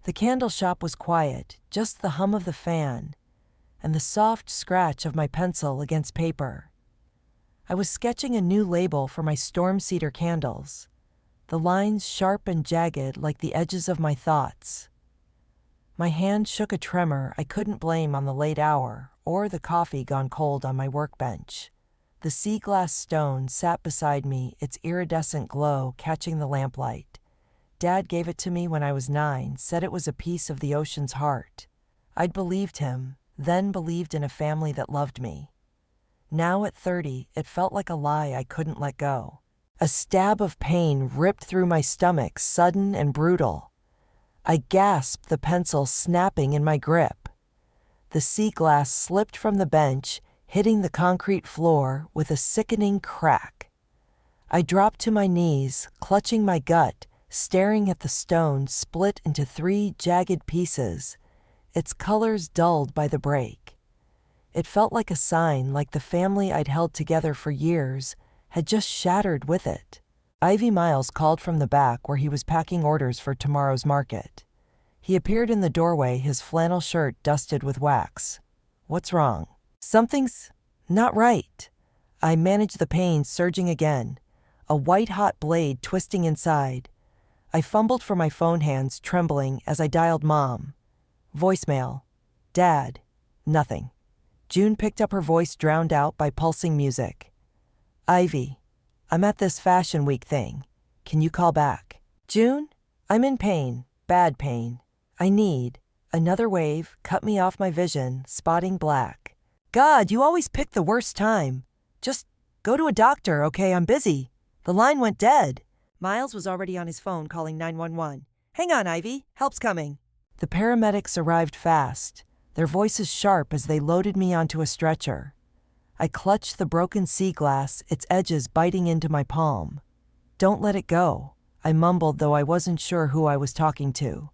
The candle shop was quiet, just the hum of the fan and the soft scratch of my pencil against paper. I was sketching a new label for my storm cedar candles, the lines sharp and jagged like the edges of my thoughts. My hand shook a tremor I couldn't blame on the late hour or the coffee gone cold on my workbench. The sea glass stone sat beside me, its iridescent glow catching the lamplight. Dad gave it to me when I was 9, said it was a piece of the ocean's heart. I'd believed him, then believed in a family that loved me. Now at 30, it felt like a lie I couldn't let go. A stab of pain ripped through my stomach, sudden and brutal. I gasped, the pencil snapping in my grip. The sea glass slipped from the bench, hitting the concrete floor with a sickening crack. I dropped to my knees, clutching my gut, staring at the stone split into 3 jagged pieces, its colors dulled by the break. It felt like a sign, like the family I'd held together for years had just shattered with it. Ivy Miles called from the back where he was packing orders for tomorrow's market. He appeared in the doorway, his flannel shirt dusted with wax. "What's wrong?" "Something's not right." I managed the pain surging again, a white-hot blade twisting inside. I fumbled for my phone, hands trembling as I dialed Mom. Voicemail. Dad. Nothing. June picked up, her voice drowned out by pulsing music. "Ivy, I'm at this Fashion Week thing. Can you call back?" "June, I'm in pain, bad pain. I need." Another wave cut me off my vision, spotting black. "God, you always pick the worst time. Just go to a doctor, okay? I'm busy." The line went dead. Miles was already on his phone calling 911. "Hang on, Ivy. Help's coming." The paramedics arrived fast, their voices sharp as they loaded me onto a stretcher. I clutched the broken sea glass, its edges biting into my palm. "Don't let it go," I mumbled, though I wasn't sure who I was talking to.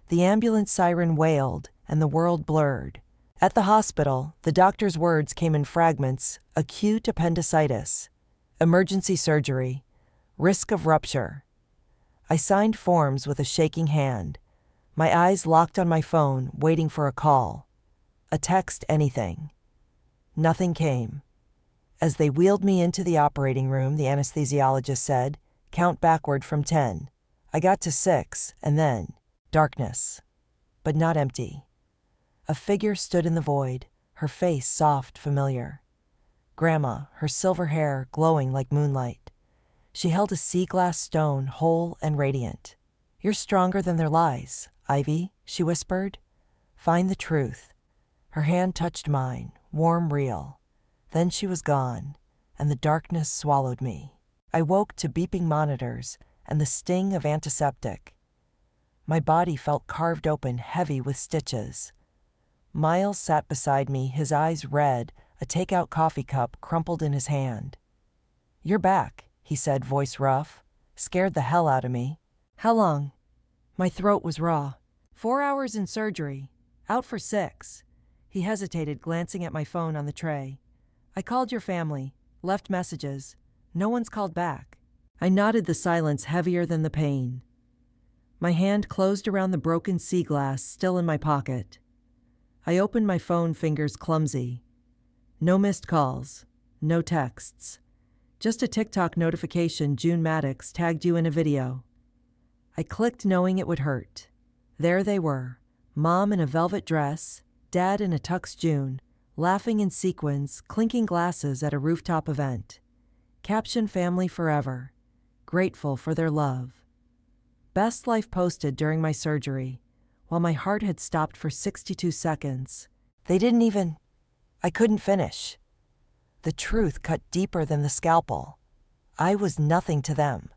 The ambulance siren wailed, and the world blurred. At the hospital, the doctor's words came in fragments: acute appendicitis, emergency surgery, risk of rupture. I signed forms with a shaking hand, my eyes locked on my phone, waiting for a call, a text, anything. Nothing came. As they wheeled me into the operating room, the anesthesiologist said, "Count backward from 10. I got to 6, and then darkness, but not empty. A figure stood in the void, her face soft, familiar. Grandma, her silver hair glowing like moonlight. She held a sea glass stone, whole and radiant. "You're stronger than their lies, Ivy," she whispered. "Find the truth." Her hand touched mine, warm, real. Then she was gone, and the darkness swallowed me. I woke to beeping monitors and the sting of antiseptic. My body felt carved open, heavy with stitches. Miles sat beside me, his eyes red, a takeout coffee cup crumpled in his hand. "You're back," he said, voice rough. Scared the hell out of me. "How long?" My throat was raw. 4 hours in surgery. Out for 6. He hesitated, glancing at my phone on the tray. "I called your family, left messages. No one's called back." I nodded, the silence heavier than the pain. My hand closed around the broken sea glass, still in my pocket. I opened my phone, fingers clumsy. No missed calls, no texts. Just a TikTok notification: June Maddox tagged you in a video. I clicked, knowing it would hurt. There they were, Mom in a velvet dress, Dad in a tux, June, laughing in sequins, clinking glasses at a rooftop event. Caption: family forever. Grateful for their love. Best life posted during my surgery, while my heart had stopped for 62 seconds. They didn't even... I couldn't finish. The truth cut deeper than the scalpel. I was nothing to them.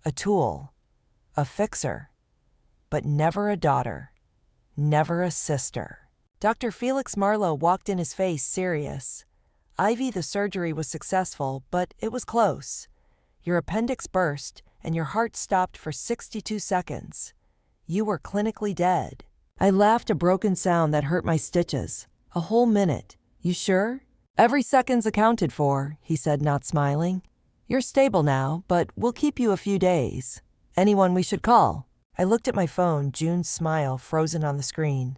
A tool. A fixer. But never a daughter. Never a sister. Dr. Felix Marlowe walked in, his face serious. "Ivy, the surgery was successful, but it was close. Your appendix burst, and your heart stopped for 62 seconds. You were clinically dead." I laughed, a broken sound that hurt my stitches. "A whole minute. You sure?" "Every second's accounted for," he said, not smiling. "You're stable now, but we'll keep you a few days. Anyone we should call?" I looked at my phone, June's smile frozen on the screen.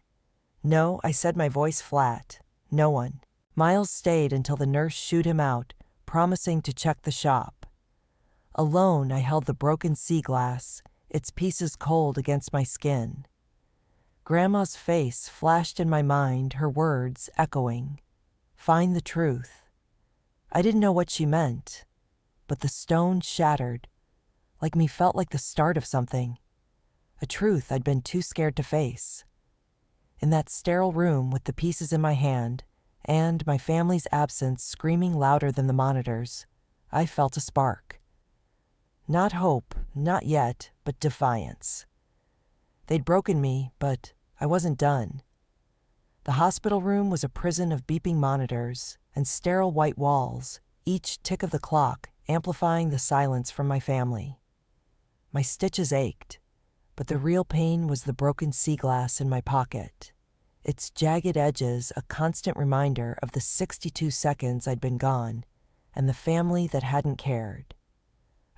No, I said, my voice flat. No one. Miles stayed until the nurse shooed him out, promising to check the shop. Alone, I held the broken sea glass, its pieces cold against my skin. Grandma's face flashed in my mind, her words echoing. Find the truth. I didn't know what she meant, but the stone shattered, like me felt like the start of something. A truth I'd been too scared to face. In that sterile room with the pieces in my hand, and my family's absence screaming louder than the monitors, I felt a spark. Not hope, not yet, but defiance. They'd broken me, but I wasn't done. The hospital room was a prison of beeping monitors and sterile white walls, each tick of the clock amplifying the silence from my family. My stitches ached, but the real pain was the broken sea glass in my pocket, its jagged edges a constant reminder of the 62 seconds I'd been gone and the family that hadn't cared.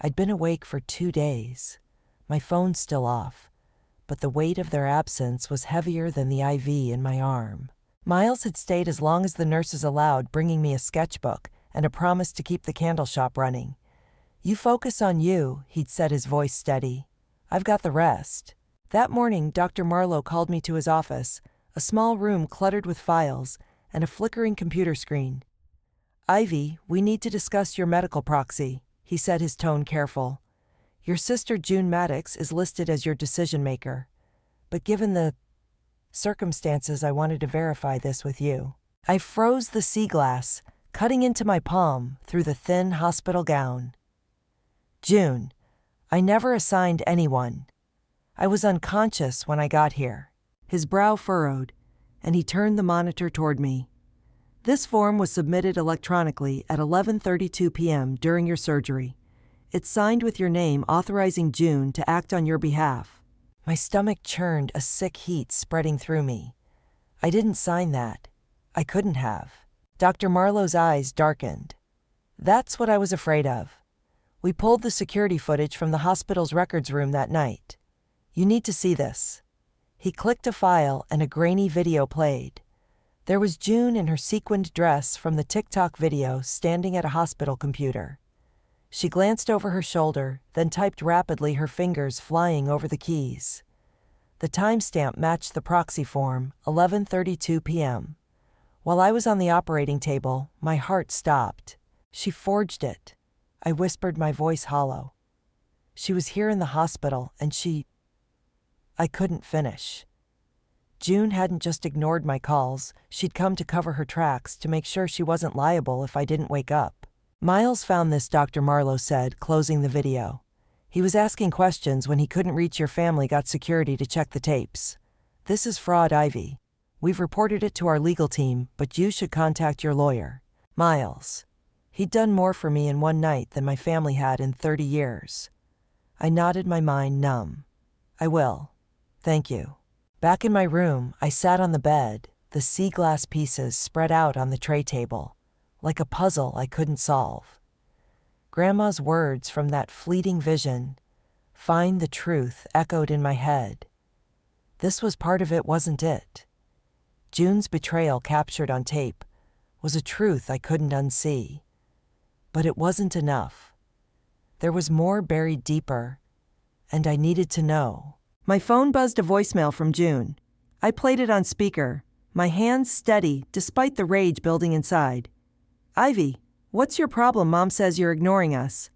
I'd been awake for 2 days, my phone still off, but the weight of their absence was heavier than the IV in my arm. Miles had stayed as long as the nurses allowed, bringing me a sketchbook and a promise to keep the candle shop running. You focus on you, he'd said, his voice steady. I've got the rest. That morning, Dr. Marlowe called me to his office, a small room cluttered with files and a flickering computer screen. Ivy, we need to discuss your medical proxy, he said, his tone careful. Your sister June Maddox is listed as your decision maker, but given the circumstances, I wanted to verify this with you. I froze the sea glass, cutting into my palm through the thin hospital gown. June, I never assigned anyone. I was unconscious when I got here. His brow furrowed, and he turned the monitor toward me. This form was submitted electronically at 11:32 p.m. during your surgery. It's signed with your name authorizing June to act on your behalf. My stomach churned, a sick heat spreading through me. I didn't sign that. I couldn't have. Dr. Marlowe's eyes darkened. That's what I was afraid of. We pulled the security footage from the hospital's records room that night. You need to see this. He clicked a file and a grainy video played. There was June in her sequined dress from the TikTok video standing at a hospital computer. She glanced over her shoulder, then typed rapidly, her fingers flying over the keys. The timestamp matched the proxy form, 11:32 p.m. While I was on the operating table, my heart stopped. She forged it. I whispered, my voice hollow. She was here in the hospital, and I couldn't finish. June hadn't just ignored my calls, she'd come to cover her tracks to make sure she wasn't liable if I didn't wake up. Miles found this, Dr. Marlowe said, closing the video. He was asking questions when he couldn't reach your family, got security to check the tapes. This is fraud, Ivy. We've reported it to our legal team, but you should contact your lawyer. Miles. He'd done more for me in one night than my family had in 30 years. I nodded, my mind numb. I will. Thank you. Back in my room, I sat on the bed, the sea glass pieces spread out on the tray table, like a puzzle I couldn't solve. Grandma's words from that fleeting vision, find the truth, echoed in my head. This was part of it, wasn't it? June's betrayal, captured on tape, was a truth I couldn't unsee. But it wasn't enough. There was more buried deeper, and I needed to know. My phone buzzed, a voicemail from June. I played it on speaker, my hands steady despite the rage building inside. Ivy, what's your problem? Mom says you're ignoring us.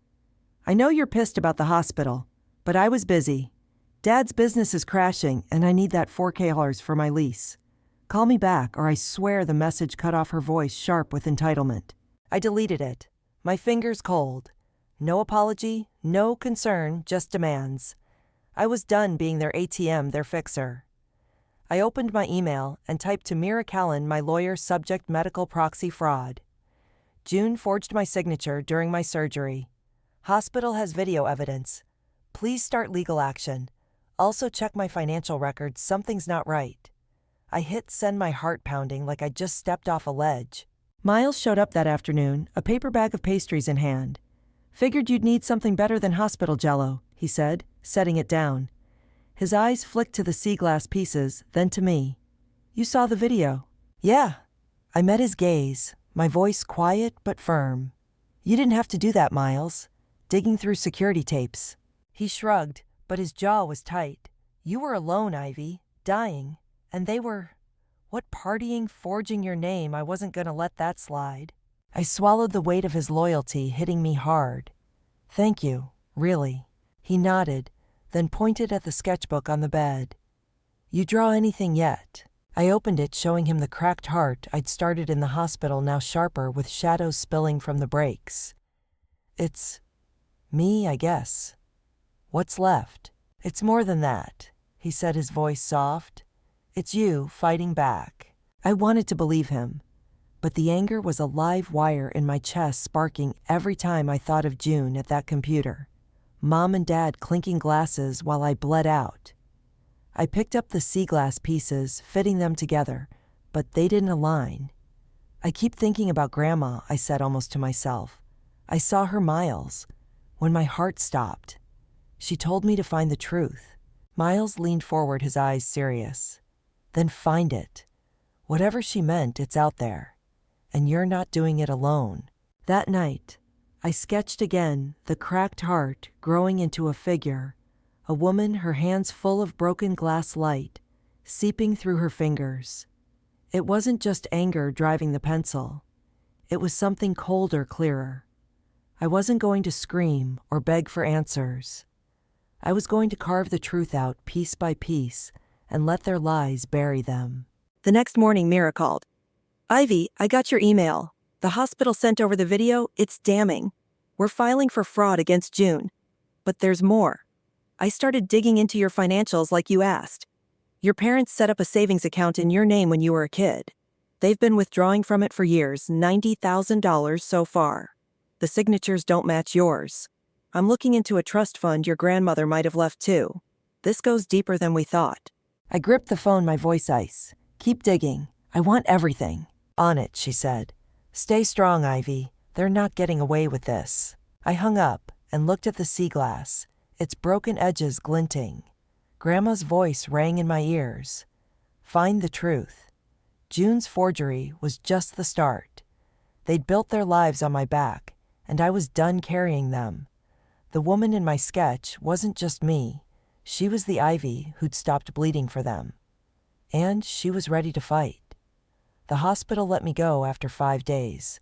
I know you're pissed about the hospital, but I was busy. Dad's business is crashing, and I need that $4,000 for my lease. Call me back, or I swear. The message cut off, her voice sharp with entitlement. I deleted it, my fingers cold. No apology, no concern, just demands. I was done being their ATM, their fixer. I opened my email and typed to Mira Callan, my lawyer, subject medical proxy fraud. June forged my signature during my surgery. Hospital has video evidence. Please start legal action. Also check my financial records, something's not right. I hit send, my heart pounding like I'd just stepped off a ledge. Miles showed up that afternoon, a paper bag of pastries in hand. Figured you'd need something better than hospital jello, he said, setting it down. His eyes flicked to the sea glass pieces, then to me. You saw the video? Yeah. I met his gaze, my voice quiet but firm. You didn't have to do that, Miles. Digging through security tapes. He shrugged, but his jaw was tight. You were alone, Ivy, dying, and they were... What partying, forging your name, I wasn't gonna let that slide. I swallowed the weight of his loyalty hitting me hard. Thank you, really. He nodded, then pointed at the sketchbook on the bed. You draw anything yet? I opened it, showing him the cracked heart I'd started in the hospital, now sharper with shadows spilling from the breaks. It's... me, I guess. What's left? It's more than that, he said, his voice soft. It's you fighting back. I wanted to believe him, but the anger was a live wire in my chest, sparking every time I thought of June at that computer. Mom and Dad clinking glasses while I bled out. I picked up the sea glass pieces, fitting them together, but they didn't align. I keep thinking about Grandma, I said almost to myself. I saw her, Miles, when my heart stopped. She told me to find the truth. Miles leaned forward, his eyes serious. Then find it. Whatever she meant, it's out there. And you're not doing it alone. That night, I sketched again, the cracked heart growing into a figure, a woman, her hands full of broken glass light, seeping through her fingers. It wasn't just anger driving the pencil. It was something colder, clearer. I wasn't going to scream or beg for answers. I was going to carve the truth out piece by piece and let their lies bury them. The next morning, Mira called. Ivy, I got your email. The hospital sent over the video. It's damning. We're filing for fraud against June. But there's more. I started digging into your financials like you asked. Your parents set up a savings account in your name when you were a kid. They've been withdrawing from it for years, $90,000 so far. The signatures don't match yours. I'm looking into a trust fund your grandmother might have left too. This goes deeper than we thought. I gripped the phone, my voice ice. Keep digging. I want everything. On it, she said. Stay strong, Ivy. They're not getting away with this. I hung up and looked at the sea glass, its broken edges glinting. Grandma's voice rang in my ears. Find the truth. June's forgery was just the start. They'd built their lives on my back, and I was done carrying them. The woman in my sketch wasn't just me. She was the Ivy who'd stopped bleeding for them. And she was ready to fight. The hospital let me go after 5 days,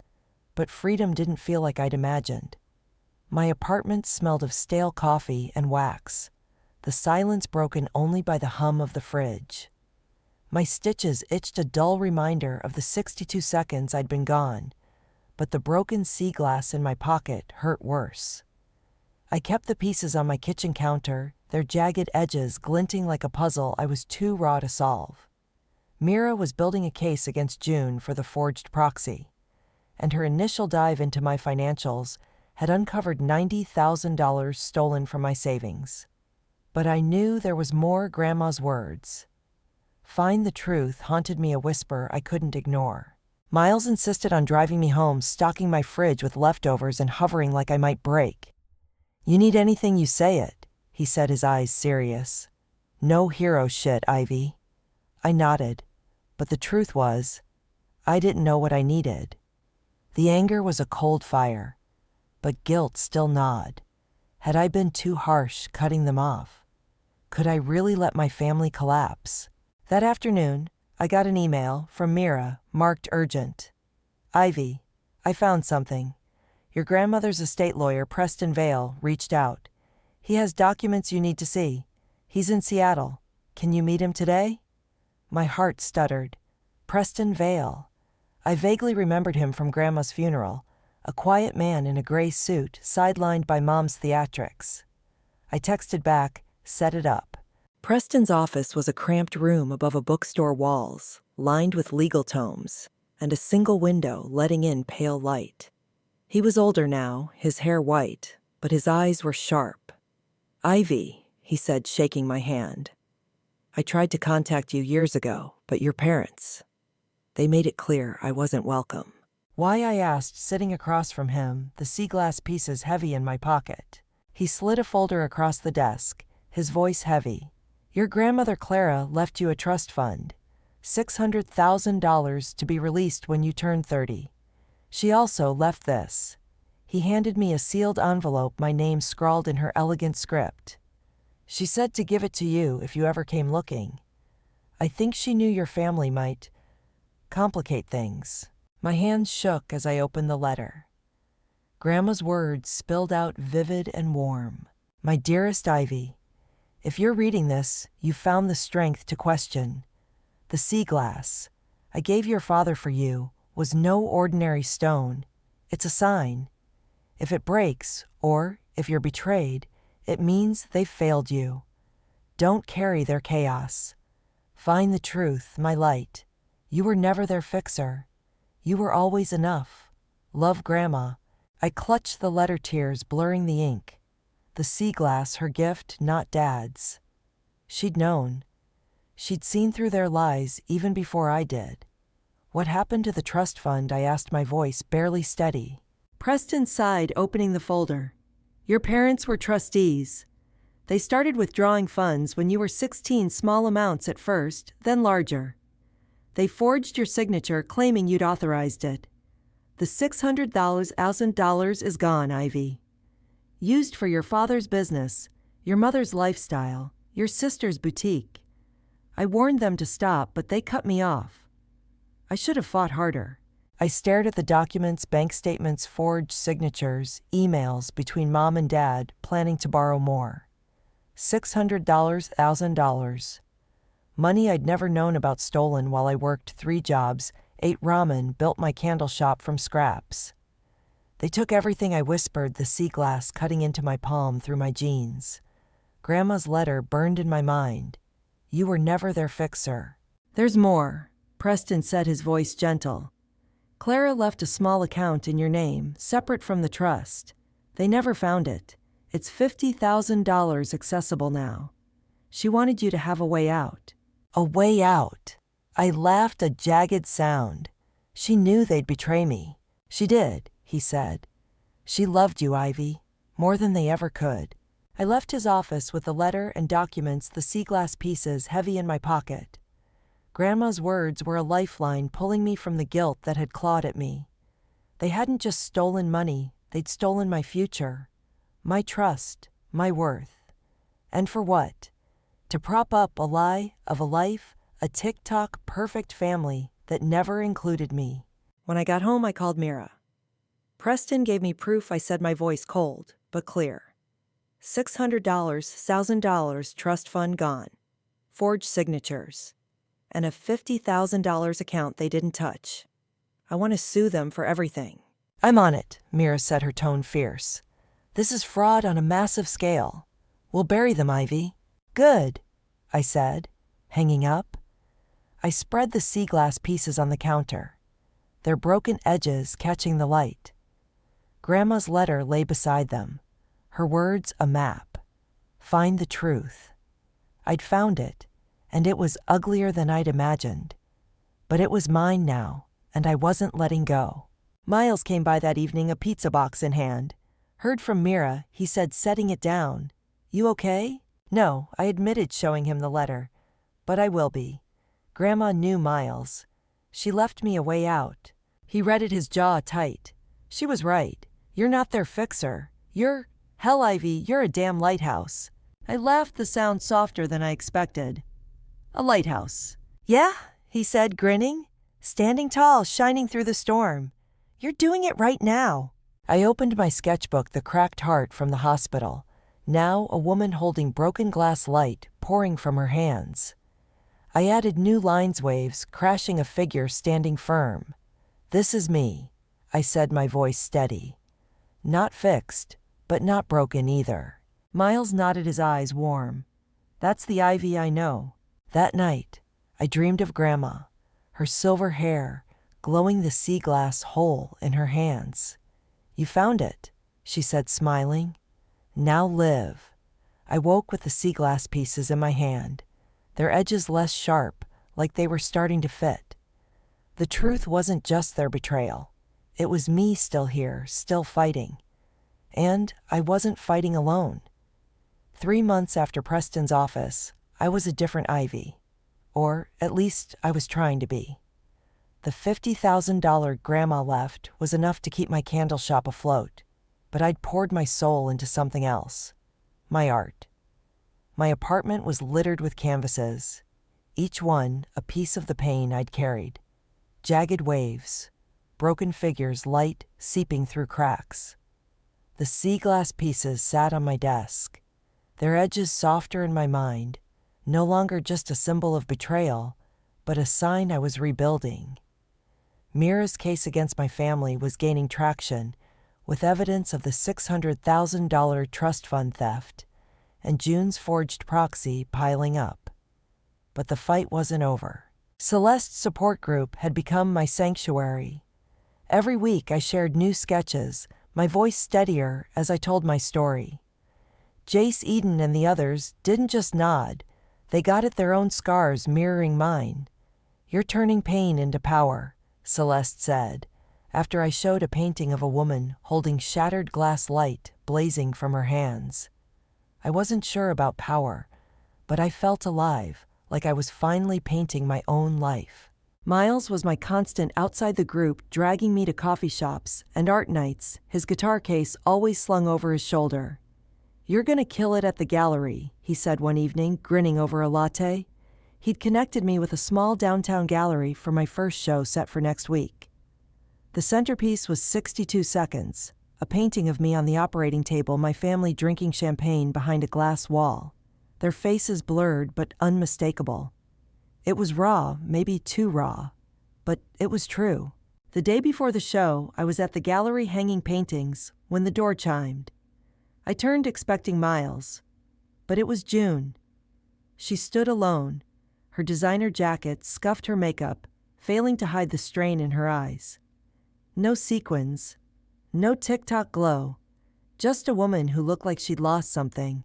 but freedom didn't feel like I'd imagined. My apartment smelled of stale coffee and wax, the silence broken only by the hum of the fridge. My stitches itched, a dull reminder of the 62 seconds I'd been gone, but the broken sea glass in my pocket hurt worse. I kept the pieces on my kitchen counter, their jagged edges glinting like a puzzle I was too raw to solve. Mira was building a case against June for the forged proxy, and her initial dive into my financials had uncovered $90,000 stolen from my savings. But I knew there was more. Grandma's words. Find the truth haunted me, a whisper I couldn't ignore. Miles insisted on driving me home, stocking my fridge with leftovers and hovering like I might break. You need anything, you say it, he said, his eyes serious. No hero shit, Ivy. I nodded, but the truth was, I didn't know what I needed. The anger was a cold fire, but guilt still gnawed. Had I been too harsh cutting them off? Could I really let my family collapse? That afternoon, I got an email from Mira, marked urgent. Ivy, I found something. Your grandmother's estate lawyer, Preston Vale, reached out. He has documents you need to see. He's in Seattle. Can you meet him today? My heart stuttered. Preston Vale. I vaguely remembered him from Grandma's funeral, a quiet man in a gray suit, sidelined by Mom's theatrics. I texted back, set it up. Preston's office was a cramped room above a bookstore walls, lined with legal tomes, and a single window letting in pale light. He was older now, his hair white, but his eyes were sharp. Ivy, he said, shaking my hand. I tried to contact you years ago, but your parents, they made it clear I wasn't welcome. Why, I asked, sitting across from him, the sea glass pieces heavy in my pocket. He slid a folder across the desk, his voice heavy. Your grandmother Clara left you a trust fund, $600,000 to be released when you turn 30. She also left this. He handed me a sealed envelope, my name scrawled in her elegant script. She said to give it to you if you ever came looking. I think she knew your family might complicate things. My hands shook as I opened the letter. Grandma's words spilled out vivid and warm. My dearest Ivy, if you're reading this, you found the strength to question. The sea glass I gave your father for you was no ordinary stone. It's a sign. If it breaks, or if you're betrayed, it means they've failed you. Don't carry their chaos. Find the truth, my light. You were never their fixer. You were always enough. Love, Grandma. I clutched the letter, tears blurring the ink. The sea glass, her gift, not Dad's. She'd known. She'd seen through their lies even before I did. What happened to the trust fund? I asked, my voice barely steady. Preston sighed, opening the folder. Your parents were trustees. They started withdrawing funds when you were 16, small amounts at first, then larger. They forged your signature claiming you'd authorized it. The $600,000 is gone, Ivy. Used for your father's business, your mother's lifestyle, your sister's boutique. I warned them to stop, but they cut me off. I should have fought harder. I stared at the documents, bank statements, forged signatures, emails between Mom and Dad, planning to borrow more. $600,000. Money I'd never known about, stolen while I worked 3 jobs, ate ramen, built my candle shop from scraps. They took everything, I whispered, the sea glass cutting into my palm through my jeans. Grandma's letter burned in my mind. You were never their fixer. There's more, Preston said, his voice gentle. Clara left a small account in your name, separate from the trust. They never found it. It's $50,000 accessible now. She wanted you to have a way out. A way out? I laughed, a jagged sound. She knew they'd betray me. She did, he said. She loved you, Ivy, more than they ever could. I left his office with the letter and documents, the sea glass pieces heavy in my pocket. Grandma's words were a lifeline pulling me from the guilt that had clawed at me. They hadn't just stolen money, they'd stolen my future, my trust, my worth. And for what? To prop up a lie of a life, a tick-tock perfect family that never included me. When I got home, I called Mira. Preston gave me proof, I said, my voice cold but clear. $600,000 trust fund gone. Forged signatures. And a $50,000 account they didn't touch. I want to sue them for everything. I'm on it, Mira said, her tone fierce. This is fraud on a massive scale. We'll bury them, Ivy. Good, I said, hanging up. I spread the sea glass pieces on the counter, their broken edges catching the light. Grandma's letter lay beside them, her words a map. Find the truth. I'd found it, and it was uglier than I'd imagined. But it was mine now, and I wasn't letting go. Miles came by that evening, a pizza box in hand. Heard from Mira, he said, setting it down. You okay? No, I admitted, showing him the letter. But I will be. Grandma knew Miles. She left me a way out. He read it, his jaw tight. She was right. You're not their fixer. Hell, Ivy, you're a damn lighthouse. I laughed, the sound softer than I expected. A lighthouse. Yeah, he said, grinning. Standing tall, shining through the storm. You're doing it right now. I opened my sketchbook, the cracked heart from the hospital. Now a woman holding broken glass, light pouring from her hands. I added new lines, waves, crashing, a figure standing firm. This is me, I said, my voice steady. Not fixed, but not broken either. Miles nodded, his eyes warm. That's the Ivy I know. That night, I dreamed of Grandma, her silver hair glowing, the sea glass whole in her hands. You found it, she said, smiling. Now live. I woke with the sea glass pieces in my hand, their edges less sharp, like they were starting to fit. The truth wasn't just their betrayal. It was me still here, still fighting. And I wasn't fighting alone. 3 months after Preston's office, I was a different Ivy. Or, at least, I was trying to be. The $50,000 Grandma left was enough to keep my candle shop afloat, but I'd poured my soul into something else. My art. My apartment was littered with canvases, each one a piece of the pain I'd carried. Jagged waves, broken figures, light seeping through cracks. The sea glass pieces sat on my desk, their edges softer in my mind, no longer just a symbol of betrayal, but a sign I was rebuilding. Mira's case against my family was gaining traction, with evidence of the $600,000 trust fund theft, and June's forged proxy piling up. But the fight wasn't over. Celeste's support group had become my sanctuary. Every week I shared new sketches, my voice steadier as I told my story. Jace Eden and the others didn't just nod, they got at their own scars mirroring mine. "You're turning pain into power," Celeste said, after I showed a painting of a woman holding shattered glass light blazing from her hands. I wasn't sure about power, but I felt alive, like I was finally painting my own life. Miles was my constant outside the group, dragging me to coffee shops and art nights, his guitar case always slung over his shoulder. "You're gonna kill it at the gallery," he said one evening, grinning over a latte. He'd connected me with a small downtown gallery for my first show set for next week. The centerpiece was 62 Seconds, a painting of me on the operating table, my family drinking champagne behind a glass wall, their faces blurred but unmistakable. It was raw, maybe too raw, but it was true. The day before the show, I was at the gallery hanging paintings when the door chimed. I turned expecting Miles, but it was June. She stood alone. Her designer jacket scuffed her makeup, failing to hide the strain in her eyes. No sequins, no TikTok glow, just a woman who looked like she'd lost something.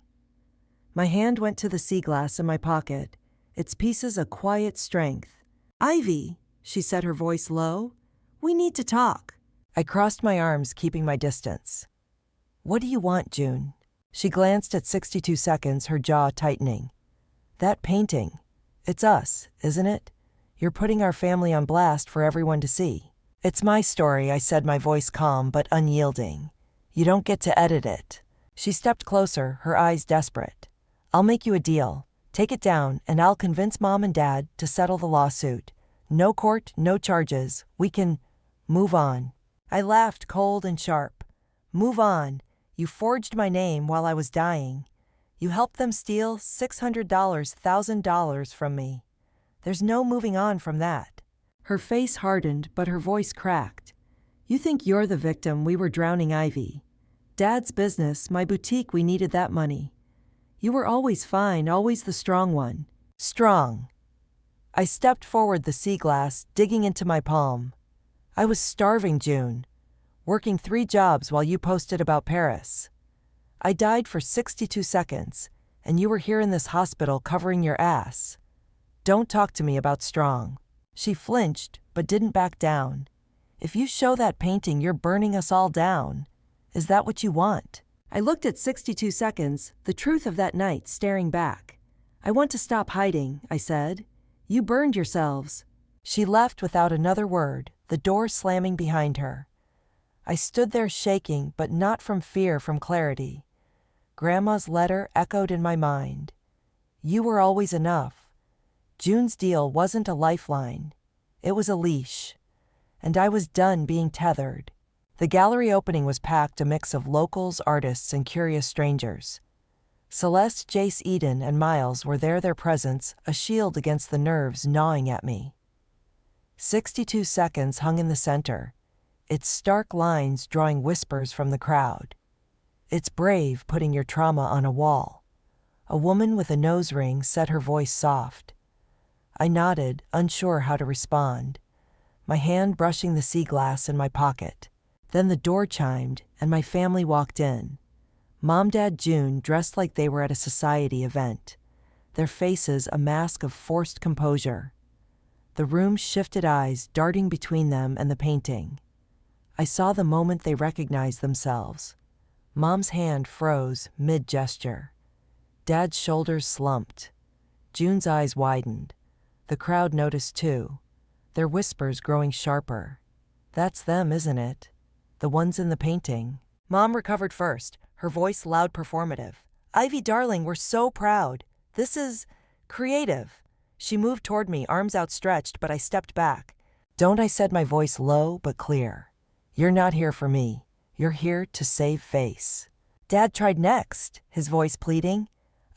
My hand went to the sea glass in my pocket, its pieces a quiet strength. "Ivy," she said, her voice low, "we need to talk." I crossed my arms, keeping my distance. "What do you want, June?" She glanced at 62 Seconds, her jaw tightening. "That painting. It's us, isn't it? You're putting our family on blast for everyone to see." "It's my story," I said, my voice calm but unyielding. "You don't get to edit it." She stepped closer, her eyes desperate. "I'll make you a deal. Take it down, and I'll convince Mom and Dad to settle the lawsuit. No court, no charges. We can move on." I laughed, cold and sharp. "Move on. You forged my name while I was dying. You helped them steal $600,000 from me. There's no moving on from that." Her face hardened, but her voice cracked. "You think you're the victim, we were drowning Ivy. Dad's business, my boutique, we needed that money. You were always fine, always the strong one." Strong. I stepped forward, the sea glass digging into my palm. "I was starving, June. Working 3 jobs while you posted about Paris. I died for 62 seconds, and you were here in this hospital covering your ass. Don't talk to me about strong." She flinched, but didn't back down. "If you show that painting, you're burning us all down. Is that what you want?" I looked at 62 Seconds, the truth of that night staring back. "I want to stop hiding," I said. "You burned yourselves." She left without another word, the door slamming behind her. I stood there shaking, but not from fear, from clarity. Grandma's letter echoed in my mind. "You were always enough." June's deal wasn't a lifeline. It was a leash. And I was done being tethered. The gallery opening was packed, a mix of locals, artists, and curious strangers. Celeste, Jace Eden, and Miles were there, their presence a shield against the nerves gnawing at me. 62 Seconds hung in the center, its stark lines drawing whispers from the crowd. "It's brave putting your trauma on a wall." A woman with a nose ring said, her voice soft. I nodded, unsure how to respond, my hand brushing the sea glass in my pocket. Then the door chimed, and my family walked in. Mom, Dad, June, dressed like they were at a society event, their faces a mask of forced composure. The room shifted, eyes darting between them and the painting. I saw the moment they recognized themselves. Mom's hand froze mid-gesture. Dad's shoulders slumped. June's eyes widened. The crowd noticed too, their whispers growing sharper. That's them, isn't it? The ones in the painting. Mom recovered first, her voice loud performative. Ivy, darling, we're so proud. This is creative. She moved toward me, arms outstretched, but I stepped back. Don't, I said, my voice low but clear. You're not here for me. You're here to save face. Dad tried next, his voice pleading.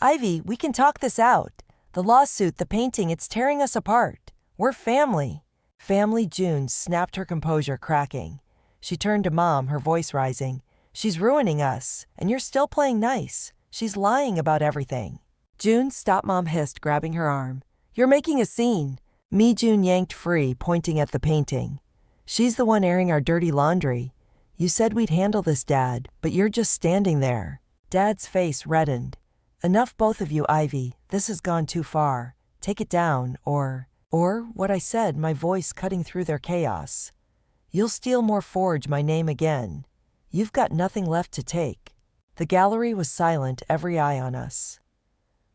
Ivy, we can talk this out. The lawsuit, the painting, it's tearing us apart. We're family. Family. June snapped her composure, cracking. She turned to Mom, her voice rising. She's ruining us, and you're still playing nice. She's lying about everything. June, stop, Mom hissed, grabbing her arm. You're making a scene. Me. June yanked free, pointing at the painting. She's the one airing our dirty laundry. You said we'd handle this, Dad, but you're just standing there. Dad's face reddened. Enough, both of you, Ivy. This has gone too far. Take it down, or what I said, my voice cutting through their chaos. You'll steal more, forge my name again. You've got nothing left to take. The gallery was silent, every eye on us.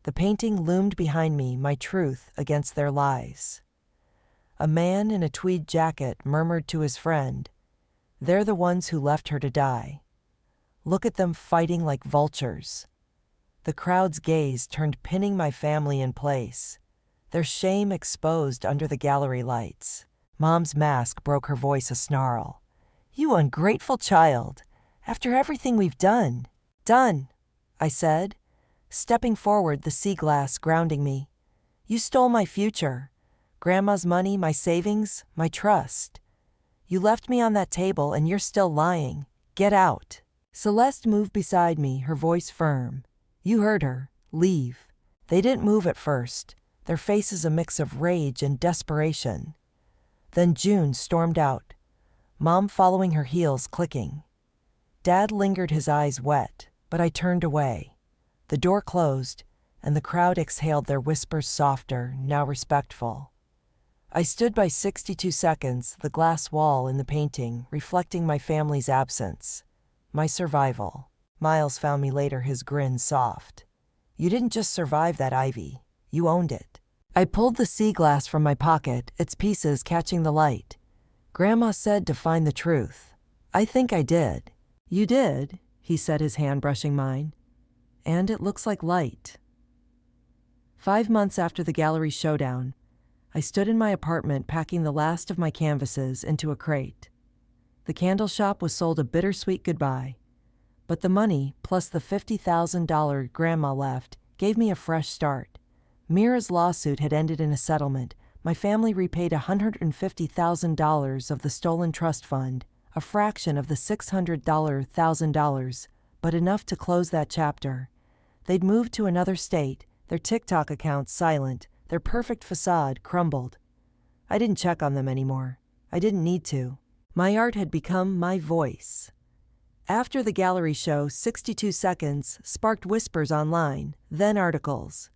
The painting loomed behind me, my truth against their lies. A man in a tweed jacket murmured to his friend, "They're the ones who left her to die. Look at them fighting like vultures." The crowd's gaze turned, pinning my family in place, their shame exposed under the gallery lights. Mom's mask broke, her voice a snarl. You ungrateful child. After everything we've done. Done, I said, stepping forward, the sea glass grounding me. You stole my future. Grandma's money, my savings, my trust. You left me on that table and you're still lying. Get out. Celeste moved beside me, her voice firm. You heard her. Leave. They didn't move at first, their faces a mix of rage and desperation. Then June stormed out, Mom following her heels, clicking. Dad lingered, his eyes wet, but I turned away. The door closed, and the crowd exhaled, their whispers softer, now respectful. I stood by 62 seconds, the glass wall in the painting, reflecting my family's absence, my survival. Miles found me later, his grin soft. You didn't just survive that, Ivy. You owned it. I pulled the sea glass from my pocket, its pieces catching the light. Grandma said to find the truth. I think I did. You did, he said, his hand brushing mine. And it looks like light. 5 months after the gallery showdown, I stood in my apartment packing the last of my canvases into a crate. The candle shop was sold a bittersweet goodbye, but the money, plus the $50,000 Grandma left, gave me a fresh start. Mira's lawsuit had ended in a settlement. My family repaid $150,000 of the stolen trust fund, a fraction of the $600,000, but enough to close that chapter. They'd moved to another state, their TikTok accounts silent, their perfect facade crumbled. I didn't check on them anymore. I didn't need to. My art had become my voice. After the gallery show, 62 Seconds sparked whispers online, then articles.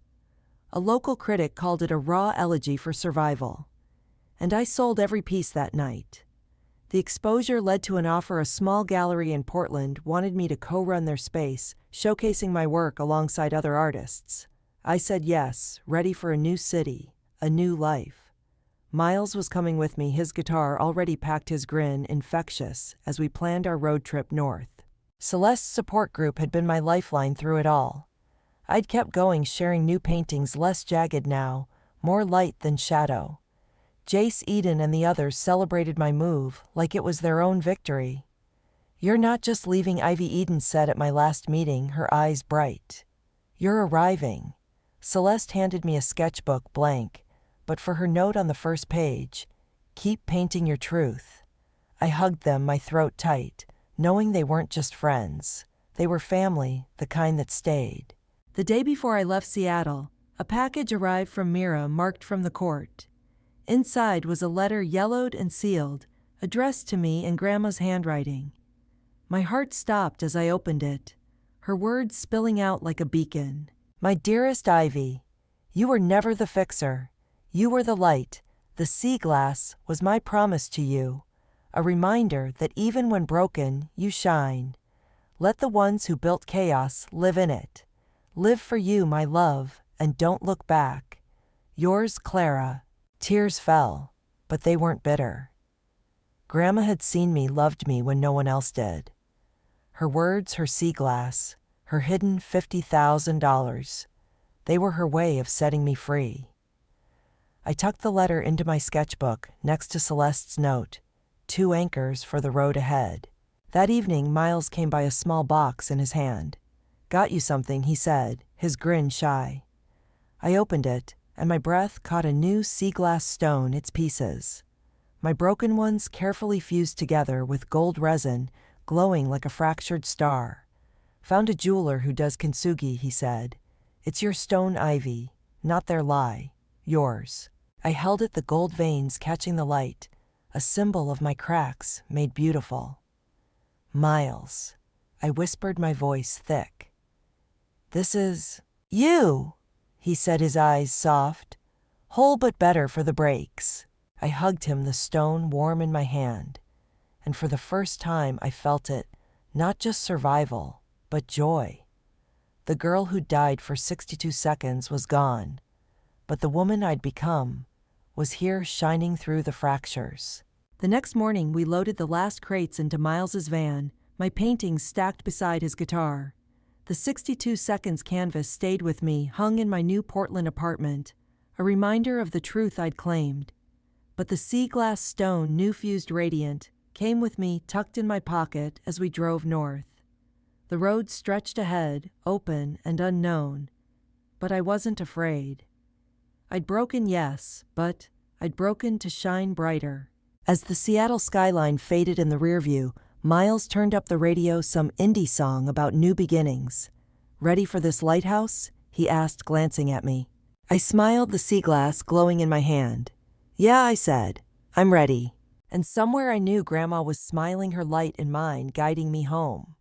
A local critic called it a raw elegy for survival. And I sold every piece that night. The exposure led to an offer. A small gallery in Portland wanted me to co-run their space, showcasing my work alongside other artists. I said yes, ready for a new city, a new life. Miles was coming with me, his guitar already packed, his grin infectious as we planned our road trip north. Celeste's support group had been my lifeline through it all. I'd kept going, sharing new paintings, less jagged now, more light than shadow. Jace, Eden, and the others celebrated my move like it was their own victory. You're not just leaving, Ivy, Eden said at my last meeting, her eyes bright. You're arriving. Celeste handed me a sketchbook, blank, but for her note on the first page, keep painting your truth. I hugged them, my throat tight, knowing they weren't just friends. They were family, the kind that stayed. The day before I left Seattle, a package arrived from Mira, marked from the court. Inside was a letter, yellowed and sealed, addressed to me in Grandma's handwriting. My heart stopped as I opened it, her words spilling out like a beacon. My dearest Ivy, you were never the fixer. You were the light. The sea glass was my promise to you, a reminder that even when broken, you shine. Let the ones who built chaos live in it. Live for you, my love, and don't look back. Yours, Clara. Tears fell, but they weren't bitter. Grandma had seen me, loved me when no one else did. Her words, her sea glass, her hidden $50,000, they were her way of setting me free. I tucked the letter into my sketchbook next to Celeste's note, 2 anchors for the road ahead. That evening, Miles came by a small box in his hand. Got you something, he said, his grin shy. I opened it, and my breath caught a new sea glass stone, its pieces. My broken ones carefully fused together with gold resin, glowing like a fractured star. Found a jeweler who does kintsugi, he said. It's your stone ivy, not their lie. Yours. I held it, the gold veins catching the light, a symbol of my cracks made beautiful. Miles. I whispered, my voice thick. This is you, he said, his eyes soft. Whole but better for the breaks. I hugged him, the stone warm in my hand, and for the first time I felt it, not just survival, but joy. The girl who died for 62 seconds was gone, but the woman I'd become was here, shining through the fractures. The next morning, we loaded the last crates into Miles's van, my paintings stacked beside his guitar. The 62 seconds canvas stayed with me, hung in my new Portland apartment, a reminder of the truth I'd claimed. But the sea glass stone, new fused radiant, came with me, tucked in my pocket as we drove north. The road stretched ahead, open and unknown, but I wasn't afraid. I'd broken, yes, but I'd broken to shine brighter. As the Seattle skyline faded in the rearview, Miles turned up the radio, some indie song about new beginnings. Ready for this lighthouse? He asked, glancing at me. I smiled, the sea glass glowing in my hand. Yeah, I said. I'm ready. And somewhere I knew Grandma was smiling, her light in mine, guiding me home.